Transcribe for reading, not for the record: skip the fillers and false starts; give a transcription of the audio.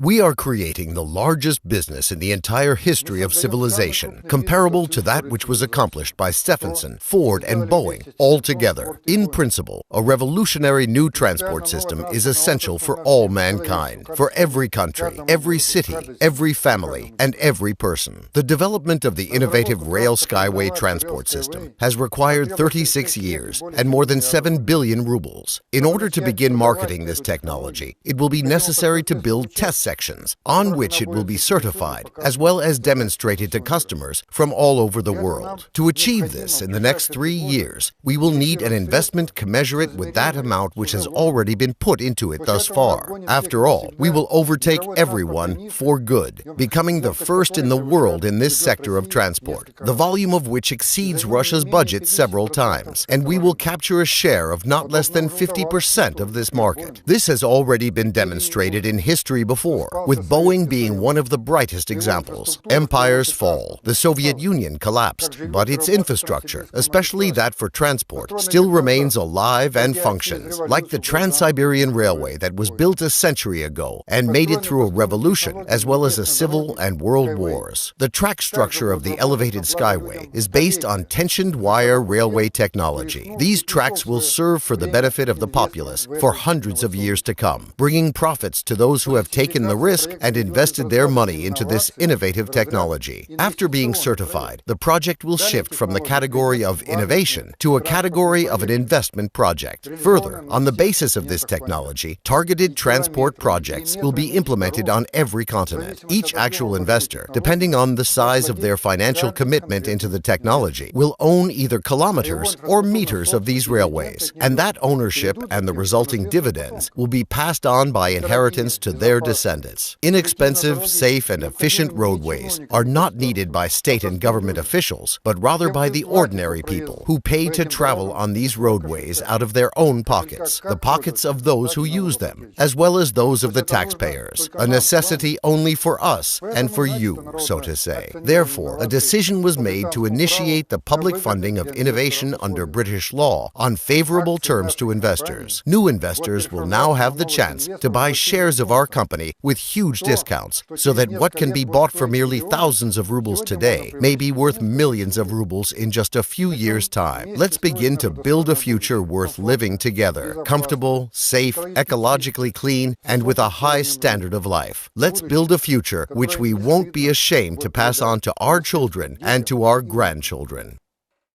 We are creating the largest business in the entire history of civilization, comparable to that which was accomplished by Stephenson, Ford, and Boeing all together. In principle, a revolutionary new transport system is essential for all mankind, for every country, every city, every family, and every person. The development of the innovative rail SkyWay transport system has required 36 years and more than 7 billion rubles. In order to begin marketing this technology, it will be necessary to build test sections on which it will be certified, as well as demonstrated to customers from all over the world. To achieve this in the next 3 years, we will need an investment commensurate with that amount which has already been put into it thus far. After all, we will overtake everyone for good, becoming the first in the world in this sector of transport, the volume of which exceeds Russia's budget several times, and we will capture a share of not less than 50% of this market. This has already been demonstrated in history before, with Boeing being one of the brightest examples. Empires fall. The Soviet Union collapsed, but its infrastructure, especially that for transport, still remains alive and functions, like the Trans-Siberian Railway that was built a century ago and made it through a revolution as well as a civil and world wars. The track structure of the elevated SkyWay is based on tensioned wire railway technology. These tracks will serve for the benefit of the populace for hundreds of years to come, bringing profits to those who have taken the risk and invested their money into this innovative technology. After being certified, the project will shift from the category of innovation to a category of an investment project. Further, on the basis of this technology, targeted transport projects will be implemented on every continent. Each actual investor, depending on the size of their financial commitment into the technology, will own either kilometers or meters of these railways, and that ownership and the resulting dividends will be passed on by inheritance to their descendants. Inexpensive, safe, and efficient roadways are not needed by state and government officials, but rather by the ordinary people who pay to travel on these roadways out of their own pockets, the pockets of those who use them, as well as those of the taxpayers, a necessity only for us and for you, so to say. Therefore, a decision was made to initiate the public funding of innovation under British law on favorable terms to investors. New investors will now have the chance to buy shares of our company with huge discounts, so that what can be bought for merely thousands of rubles today may be worth millions of rubles in just a few years' time. Let's begin to build a future worth living together, comfortable, safe, ecologically clean, and with a high standard of life. Let's build a future which we won't be ashamed to pass on to our children and to our grandchildren.